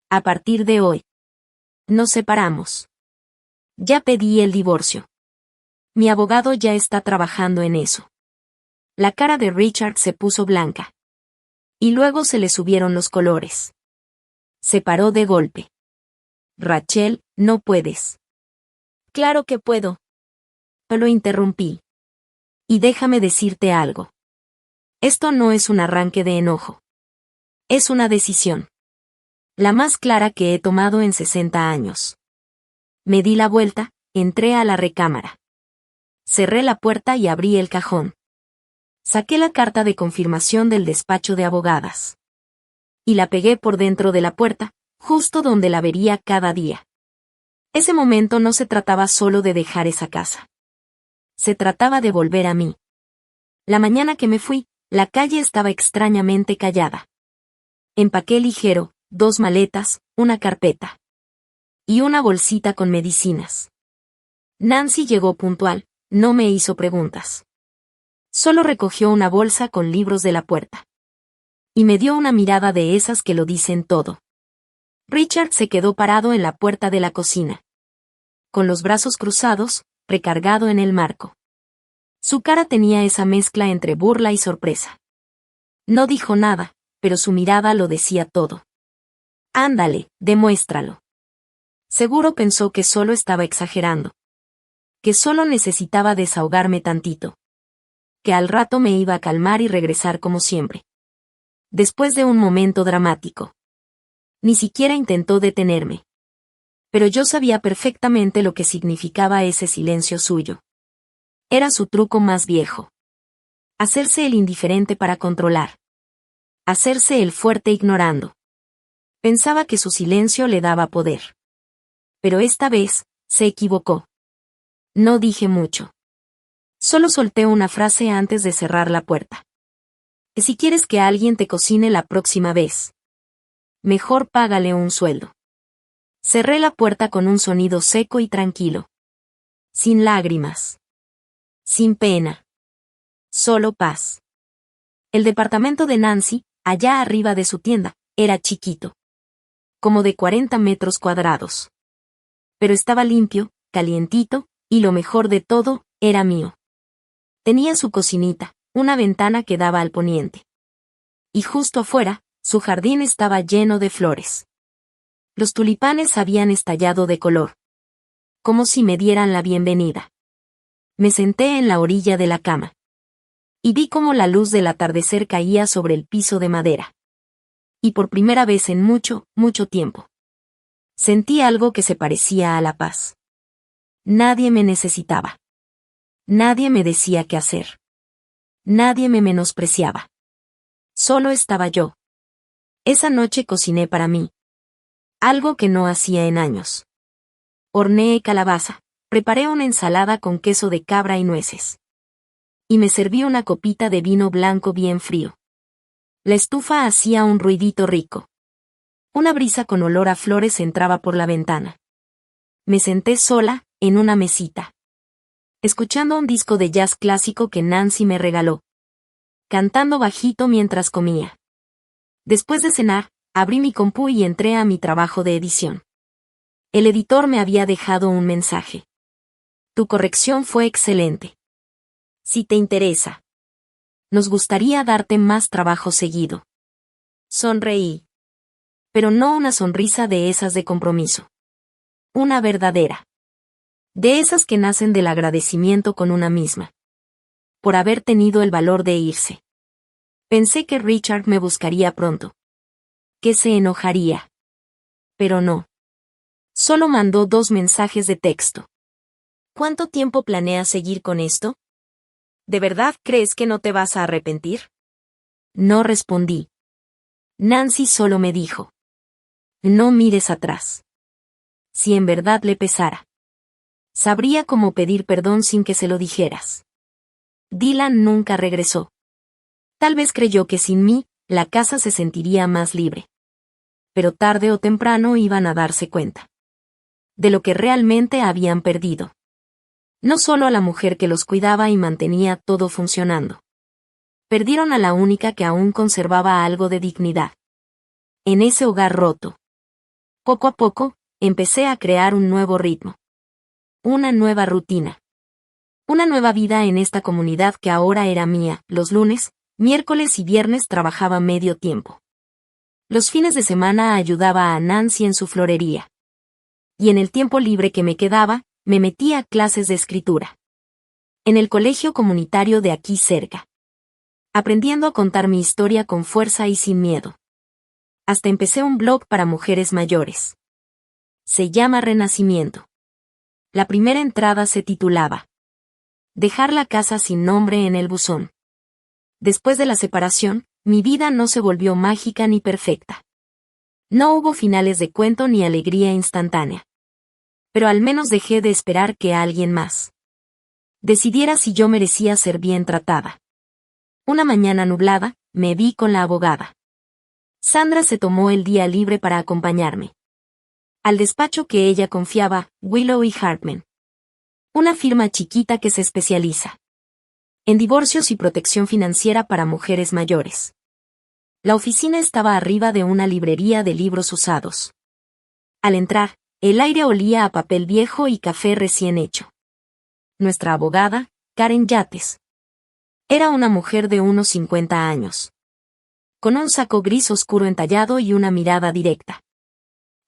S1: A partir de hoy. Nos separamos. Ya pedí el divorcio. Mi abogado ya está trabajando en eso. La cara de Richard se puso blanca. Y luego se le subieron los colores. Se paró de golpe. Rachel, no puedes. Claro que puedo. Lo interrumpí. Y déjame decirte algo. Esto no es un arranque de enojo. Es una decisión. La más clara que he tomado en 60 años. Me di la vuelta, entré a la recámara. Cerré la puerta y abrí el cajón. Saqué la carta de confirmación del despacho de abogadas. Y la pegué por dentro de la puerta, justo donde la vería cada día. Ese momento no se trataba solo de dejar esa casa. Se trataba de volver a mí. La mañana que me fui, la calle estaba extrañamente callada. Empaqué ligero, 2 maletas, una carpeta. Y una bolsita con medicinas. Nancy llegó puntual, no me hizo preguntas. Solo recogió una bolsa con libros de la puerta. Y me dio una mirada de esas que lo dicen todo. Richard se quedó parado en la puerta de la cocina. Con los brazos cruzados, recargado en el marco. Su cara tenía esa mezcla entre burla y sorpresa. No dijo nada, pero su mirada lo decía todo. Ándale, demuéstralo. Seguro pensó que solo estaba exagerando. Que solo necesitaba desahogarme tantito. Que al rato me iba a calmar y regresar como siempre. Después de un momento dramático. Ni siquiera intentó detenerme. Pero yo sabía perfectamente lo que significaba ese silencio suyo. Era su truco más viejo. Hacerse el indiferente para controlar. Hacerse el fuerte ignorando. Pensaba que su silencio le daba poder. Pero esta vez, se equivocó. No dije mucho. Solo solté una frase antes de cerrar la puerta. Si quieres que alguien te cocine la próxima vez, mejor págale un sueldo. Cerré la puerta con un sonido seco y tranquilo. Sin lágrimas. Sin pena. Solo paz. El departamento de Nancy, allá arriba de su tienda, era chiquito. Como de 40 metros cuadrados. Pero estaba limpio, calientito, y lo mejor de todo, era mío. Tenía su cocinita, una ventana que daba al poniente. Y justo afuera, su jardín estaba lleno de flores. Los tulipanes habían estallado de color. Como si me dieran la bienvenida. Me senté en la orilla de la cama. Y vi cómo la luz del atardecer caía sobre el piso de madera. Y por primera vez en mucho, mucho tiempo. Sentí algo que se parecía a la paz. Nadie me necesitaba. Nadie me decía qué hacer. Nadie me menospreciaba. Solo estaba yo. Esa noche cociné para mí. Algo que no hacía en años. Horneé calabaza, preparé una ensalada con queso de cabra y nueces. Y me serví una copita de vino blanco bien frío. La estufa hacía un ruidito rico. Una brisa con olor a flores entraba por la ventana. Me senté sola, en una mesita. Escuchando un disco de jazz clásico que Nancy me regaló. Cantando bajito mientras comía. Después de cenar, abrí mi compu y entré a mi trabajo de edición. El editor me había dejado un mensaje. Tu corrección fue excelente. Si te interesa. Nos gustaría darte más trabajo seguido. Sonreí. Pero no una sonrisa de esas de compromiso. Una verdadera. De esas que nacen del agradecimiento con una misma. Por haber tenido el valor de irse. Pensé que Richard me buscaría pronto. que se enojaría. Pero no. Solo mandó 2 mensajes de texto. ¿Cuánto tiempo planeas seguir con esto? ¿De verdad crees que no te vas a arrepentir? No respondí. Nancy solo me dijo: no mires atrás. Si en verdad le pesara, sabría cómo pedir perdón sin que se lo dijeras. Dylan nunca regresó. Tal vez creyó que sin mí, la casa se sentiría más libre. Pero tarde o temprano iban a darse cuenta de lo que realmente habían perdido. No solo a la mujer que los cuidaba y mantenía todo funcionando. Perdieron a la única que aún conservaba algo de dignidad. En ese hogar roto. Poco a poco, empecé a crear un nuevo ritmo. Una nueva rutina. Una nueva vida en esta comunidad que ahora era mía. Los lunes, miércoles y viernes trabajaba medio tiempo. Los fines de semana ayudaba a Nancy en su florería. Y en el tiempo libre que me quedaba, me metía a clases de escritura. En el colegio comunitario de aquí cerca. Aprendiendo a contar mi historia con fuerza y sin miedo. Hasta empecé un blog para mujeres mayores. Se llama Renacimiento. La primera entrada se titulaba Dejar la casa sin nombre en el buzón. Después de la separación, mi vida no se volvió mágica ni perfecta. No hubo finales de cuento ni alegría instantánea. Pero al menos dejé de esperar que alguien más decidiera si yo merecía ser bien tratada. Una mañana nublada, me vi con la abogada. Sandra se tomó el día libre para acompañarme al despacho que ella confiaba, Willow y Hartman. Una firma chiquita que se especializa en divorcios y protección financiera para mujeres mayores. La oficina estaba arriba de una librería de libros usados. Al entrar, el aire olía a papel viejo y café recién hecho. Nuestra abogada, Karen Yates, era una mujer de unos 50 años. Con un saco gris oscuro entallado y una mirada directa.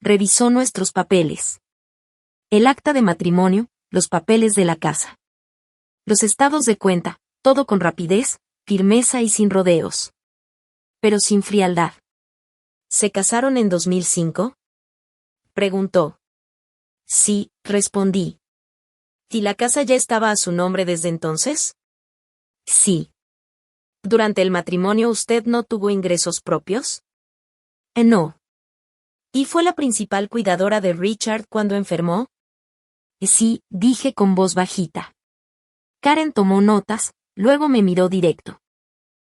S1: Revisó nuestros papeles. El acta de matrimonio, los papeles de la casa. Los estados de cuenta, todo con rapidez, firmeza y sin rodeos. Pero sin frialdad. ¿Se casaron en 2005? Preguntó. Sí, respondí. ¿Y la casa ya estaba a su nombre desde entonces? Sí. ¿Durante el matrimonio usted no tuvo ingresos propios? No. ¿Y fue la principal cuidadora de Richard cuando enfermó? Sí, dije con voz bajita. Karen tomó notas, luego me miró directo.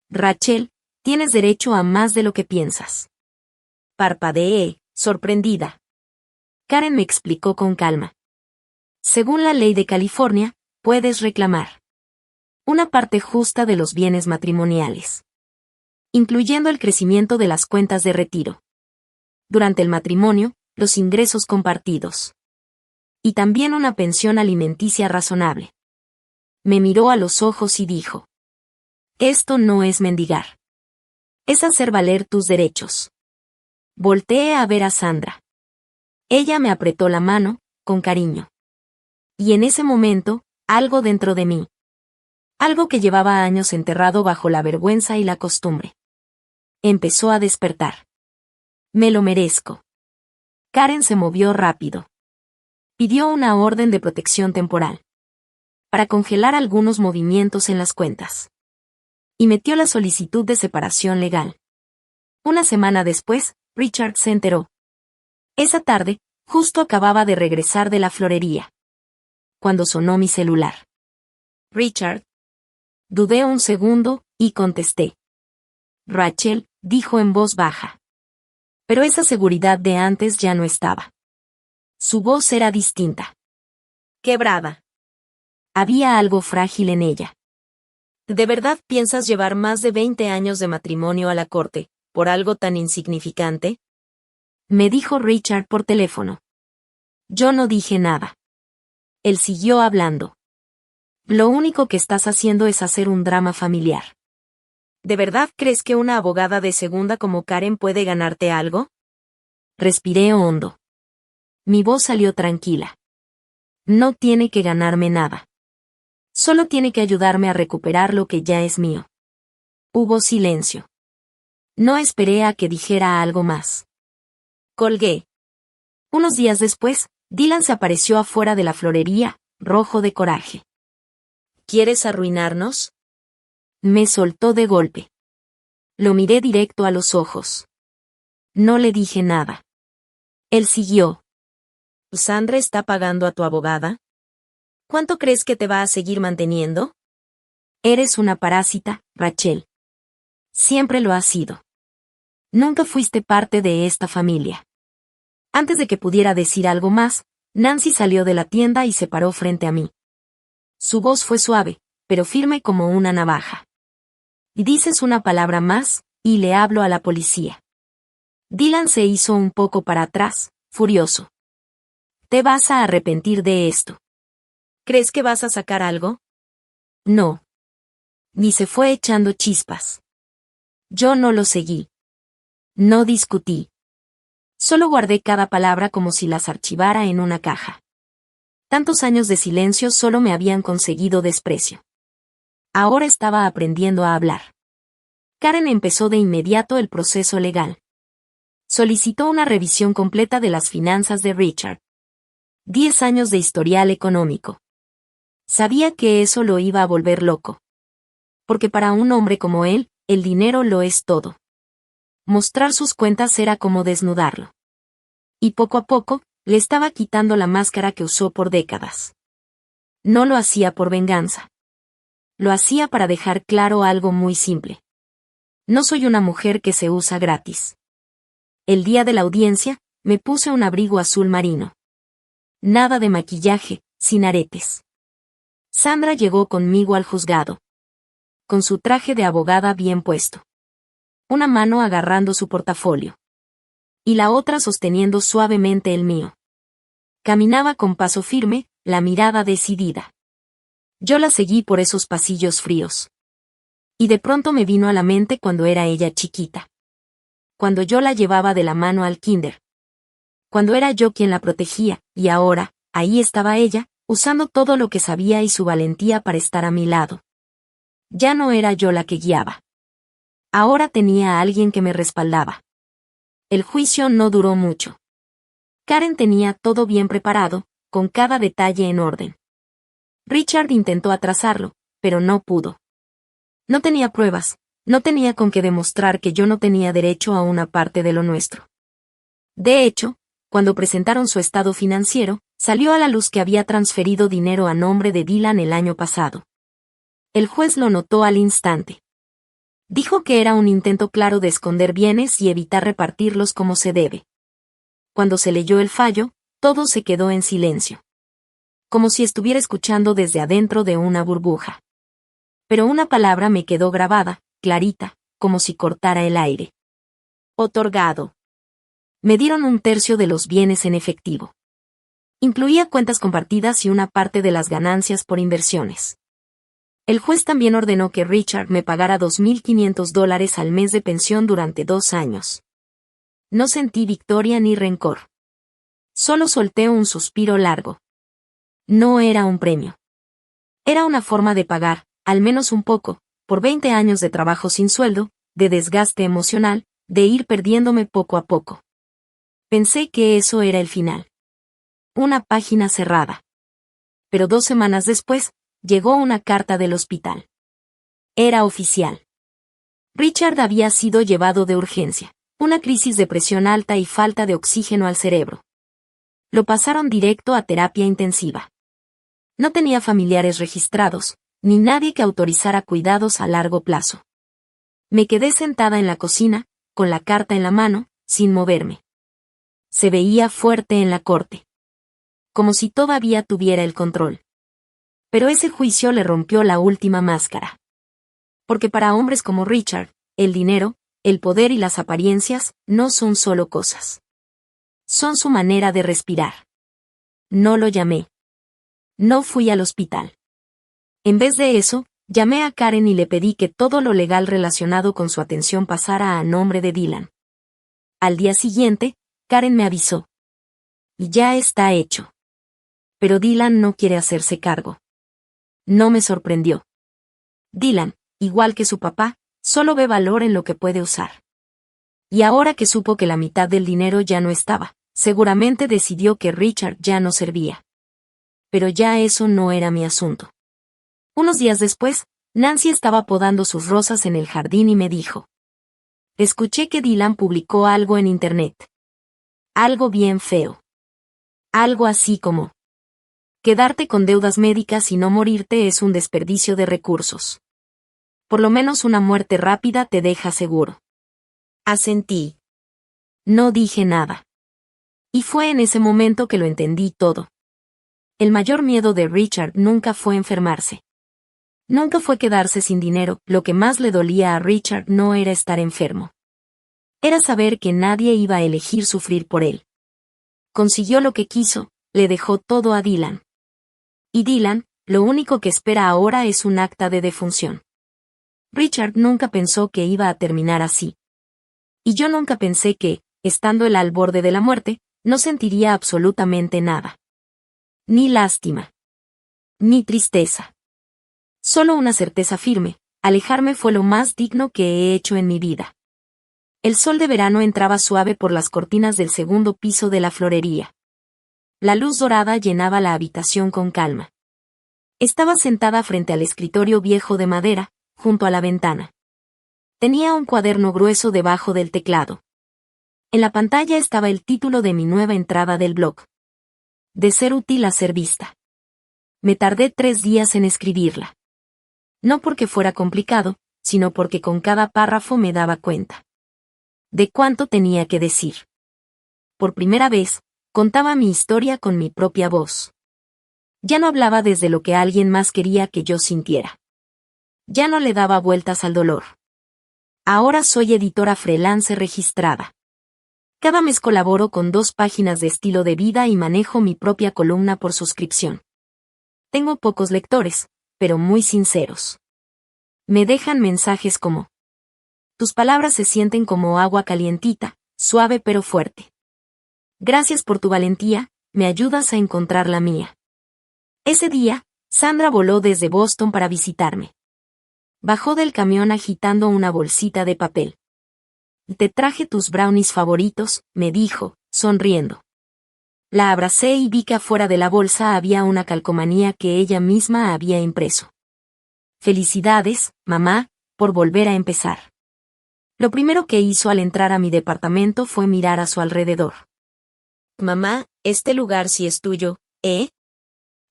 S1: Rachel, tienes derecho a más de lo que piensas. Parpadeé, sorprendida. Karen me explicó con calma. Según la ley de California, puedes reclamar una parte justa de los bienes matrimoniales, incluyendo el crecimiento de las cuentas de retiro. Durante el matrimonio, los ingresos compartidos. Y también una pensión alimenticia razonable. Me miró a los ojos y dijo: esto no es mendigar. Es hacer valer tus derechos. Volteé a ver a Sandra. Ella me apretó la mano, con cariño. Y en ese momento, algo dentro de mí. Algo que llevaba años enterrado bajo la vergüenza y la costumbre. Empezó a despertar. Me lo merezco. Karen se movió rápido. Pidió una orden de protección temporal. Para congelar algunos movimientos en las cuentas. Y metió la solicitud de separación legal. Una semana después, Richard se enteró. Esa tarde, justo acababa de regresar de la florería. Cuando sonó mi celular. Richard. Dudé un segundo, y contesté. Rachel, dijo en voz baja. Pero esa seguridad de antes ya no estaba. Su voz era distinta. Quebrada. Había algo frágil en ella. ¿De verdad piensas llevar más de 20 años de matrimonio a la corte, por algo tan insignificante? Me dijo Richard por teléfono. Yo no dije nada. Él siguió hablando. Lo único que estás haciendo es hacer un drama familiar. ¿De verdad crees que una abogada de segunda como Karen puede ganarte algo? Respiré hondo. Mi voz salió tranquila. No tiene que ganarme nada. Solo tiene que ayudarme a recuperar lo que ya es mío. Hubo silencio. No esperé a que dijera algo más. Colgué. Unos días después, Dylan se apareció afuera de la florería, rojo de coraje. ¿Quieres arruinarnos? Me soltó de golpe. Lo miré directo a los ojos. No le dije nada. Él siguió. ¿Sandra está pagando a tu abogada? ¿Cuánto crees que te va a seguir manteniendo? Eres una parásita, Rachel. Siempre lo has sido. Nunca fuiste parte de esta familia. Antes de que pudiera decir algo más, Nancy salió de la tienda y se paró frente a mí. Su voz fue suave, pero firme como una navaja. Y dices una palabra más, y le hablo a la policía. Dylan se hizo un poco para atrás, furioso. Te vas a arrepentir de esto. ¿Crees que vas a sacar algo? No. Ni se fue echando chispas. Yo no lo seguí. No discutí. Solo guardé cada palabra como si las archivara en una caja. Tantos años de silencio solo me habían conseguido desprecio. Ahora estaba aprendiendo a hablar. Karen empezó de inmediato el proceso legal. Solicitó una revisión completa de las finanzas de Richard. 10 años de historial económico. Sabía que eso lo iba a volver loco. Porque para un hombre como él, el dinero lo es todo. Mostrar sus cuentas era como desnudarlo. Y poco a poco, le estaba quitando la máscara que usó por décadas. No lo hacía por venganza. Lo hacía para dejar claro algo muy simple. No soy una mujer que se usa gratis. El día de la audiencia, me puse un abrigo azul marino. Nada de maquillaje, sin aretes. Sandra llegó conmigo al juzgado. Con su traje de abogada bien puesto. Una mano agarrando su portafolio. Y la otra sosteniendo suavemente el mío. Caminaba con paso firme, la mirada decidida. Yo la seguí por esos pasillos fríos. Y de pronto me vino a la mente cuando era ella chiquita. Cuando yo la llevaba de la mano al kinder. Cuando era yo quien la protegía, y ahora, ahí estaba ella, usando todo lo que sabía y su valentía para estar a mi lado. Ya no era yo la que guiaba. Ahora tenía a alguien que me respaldaba. El juicio no duró mucho. Karen tenía todo bien preparado, con cada detalle en orden. Richard intentó atrasarlo, pero no pudo. No tenía pruebas, no tenía con qué demostrar que yo no tenía derecho a una parte de lo nuestro. De hecho, cuando presentaron su estado financiero, salió a la luz que había transferido dinero a nombre de Dylan el año pasado. El juez lo notó al instante. Dijo que era un intento claro de esconder bienes y evitar repartirlos como se debe. Cuando se leyó el fallo, todo se quedó en silencio. Como si estuviera escuchando desde adentro de una burbuja. Pero una palabra me quedó grabada, clarita, como si cortara el aire. Otorgado. Me dieron 1/3 de los bienes en efectivo. Incluía cuentas compartidas y una parte de las ganancias por inversiones. El juez también ordenó que Richard me pagara $2,500 al mes de pensión durante 2 años. No sentí victoria ni rencor. Solo solté un suspiro largo. No era un premio. Era una forma de pagar, al menos un poco, por 20 años de trabajo sin sueldo, de desgaste emocional, de ir perdiéndome poco a poco. Pensé que eso era el final. Una página cerrada. Pero 2 semanas después, llegó una carta del hospital. Era oficial. Richard había sido llevado de urgencia, una crisis de presión alta y falta de oxígeno al cerebro. Lo pasaron directo a terapia intensiva. No tenía familiares registrados, ni nadie que autorizara cuidados a largo plazo. Me quedé sentada en la cocina, con la carta en la mano, sin moverme. Se veía fuerte en la corte. Como si todavía tuviera el control. Pero ese juicio le rompió la última máscara. Porque para hombres como Richard, el dinero, el poder y las apariencias no son solo cosas. Son su manera de respirar. No lo llamé. No fui al hospital. En vez de eso, llamé a Karen y le pedí que todo lo legal relacionado con su atención pasara a nombre de Dylan. Al día siguiente, Karen me avisó. Ya está hecho. Pero Dylan no quiere hacerse cargo. No me sorprendió. Dylan, igual que su papá, solo ve valor en lo que puede usar. Y ahora que supo que la mitad del dinero ya no estaba, seguramente decidió que Richard ya no servía. Pero ya eso no era mi asunto. Unos días después, Nancy estaba podando sus rosas en el jardín y me dijo: escuché que Dylan publicó algo en internet. Algo bien feo. Algo así como: quedarte con deudas médicas y no morirte es un desperdicio de recursos. Por lo menos una muerte rápida te deja seguro. Asentí. No dije nada. Y fue en ese momento que lo entendí todo. El mayor miedo de Richard nunca fue enfermarse. Nunca fue quedarse sin dinero. Lo que más le dolía a Richard no era estar enfermo. Era saber que nadie iba a elegir sufrir por él. Consiguió lo que quiso, le dejó todo a Dylan. Y Dylan, lo único que espera ahora es un acta de defunción. Richard nunca pensó que iba a terminar así. Y yo nunca pensé que, estando él al borde de la muerte, no sentiría absolutamente nada. Ni lástima. Ni tristeza. Solo una certeza firme: alejarme fue lo más digno que he hecho en mi vida. El sol de verano entraba suave por las cortinas del segundo piso de la florería. La luz dorada llenaba la habitación con calma. Estaba sentada frente al escritorio viejo de madera, junto a la ventana. Tenía un cuaderno grueso debajo del teclado. En la pantalla estaba el título de mi nueva entrada del blog. De ser útil a ser vista. Me tardé 3 días en escribirla. No porque fuera complicado, sino porque con cada párrafo me daba cuenta de cuánto tenía que decir. Por primera vez, contaba mi historia con mi propia voz. Ya no hablaba desde lo que alguien más quería que yo sintiera. Ya no le daba vueltas al dolor. Ahora soy editora freelance registrada. Cada mes colaboro con 2 páginas de estilo de vida y manejo mi propia columna por suscripción. Tengo pocos lectores, pero muy sinceros. Me dejan mensajes como: tus palabras se sienten como agua calientita, suave pero fuerte. Gracias por tu valentía, me ayudas a encontrar la mía. Ese día, Sandra voló desde Boston para visitarme. Bajó del camión agitando una bolsita de papel. Te traje tus brownies favoritos, me dijo, sonriendo. La abracé y vi que afuera de la bolsa había una calcomanía que ella misma había impreso. Felicidades, mamá, por volver a empezar. Lo primero que hizo al entrar a mi departamento fue mirar a su alrededor. Mamá, este lugar sí es tuyo, ¿eh?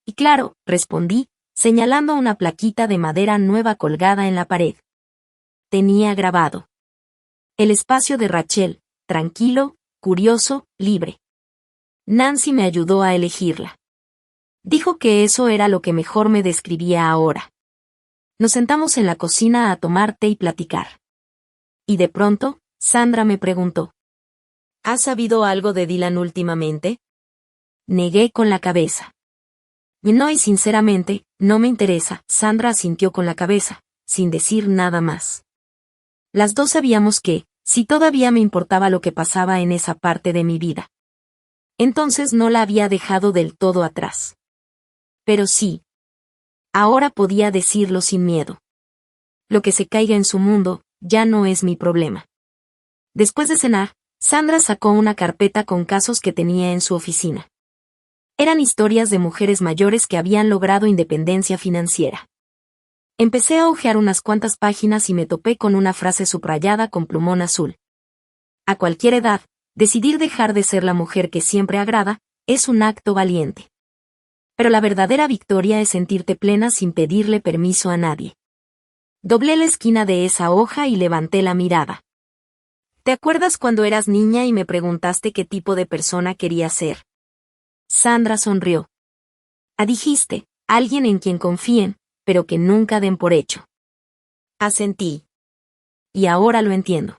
S1: Y claro, respondí, señalando una plaquita de madera nueva colgada en la pared. Tenía grabado: el espacio de Rachel, tranquilo, curioso, libre. Nancy me ayudó a elegirla. Dijo que eso era lo que mejor me describía ahora. Nos sentamos en la cocina a tomar té y platicar. Y de pronto, Sandra me preguntó: ¿has sabido algo de Dylan últimamente? Negué con la cabeza. No, y sinceramente, no me interesa. Sandra asintió con la cabeza, sin decir nada más. Las dos sabíamos que, si todavía me importaba lo que pasaba en esa parte de mi vida, entonces no la había dejado del todo atrás. Pero sí. Ahora podía decirlo sin miedo. Lo que se caiga en su mundo, ya no es mi problema. Después de cenar, Sandra sacó una carpeta con casos que tenía en su oficina. Eran historias de mujeres mayores que habían logrado independencia financiera. Empecé a hojear unas cuantas páginas y me topé con una frase subrayada con plumón azul. A cualquier edad, decidir dejar de ser la mujer que siempre agrada, es un acto valiente. Pero la verdadera victoria es sentirte plena sin pedirle permiso a nadie. Doblé la esquina de esa hoja y levanté la mirada. ¿Te acuerdas cuando eras niña y me preguntaste qué tipo de persona quería ser? Sandra sonrió. Dijiste, alguien en quien confíen, pero que nunca den por hecho. Asentí. Y ahora lo entiendo.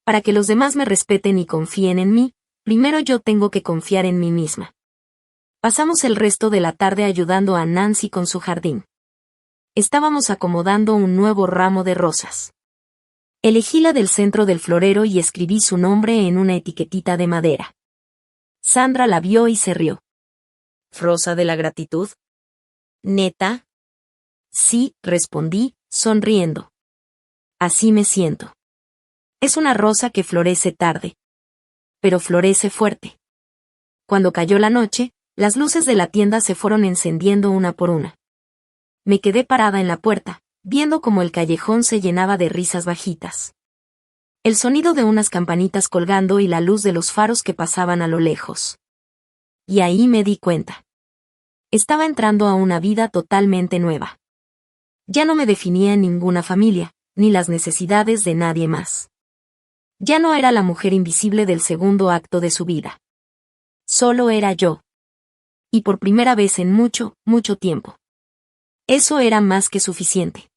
S1: Para que los demás me respeten y confíen en mí, primero yo tengo que confiar en mí misma. Pasamos el resto de la tarde ayudando a Nancy con su jardín. Estábamos acomodando un nuevo ramo de rosas. Elegí la del centro del florero y escribí su nombre en una etiquetita de madera. Sandra la vio y se rió. ¿Rosa de la gratitud? ¿Neta? Sí, respondí, sonriendo. Así me siento. Es una rosa que florece tarde, pero florece fuerte. Cuando cayó la noche, las luces de la tienda se fueron encendiendo una por una. Me quedé parada en la puerta, viendo cómo el callejón se llenaba de risas bajitas. El sonido de unas campanitas colgando y la luz de los faros que pasaban a lo lejos. Y ahí me di cuenta. Estaba entrando a una vida totalmente nueva. Ya no me definía en ninguna familia, ni las necesidades de nadie más. Ya no era la mujer invisible del segundo acto de su vida. Solo era yo. Y por primera vez en mucho, mucho tiempo. Eso era más que suficiente.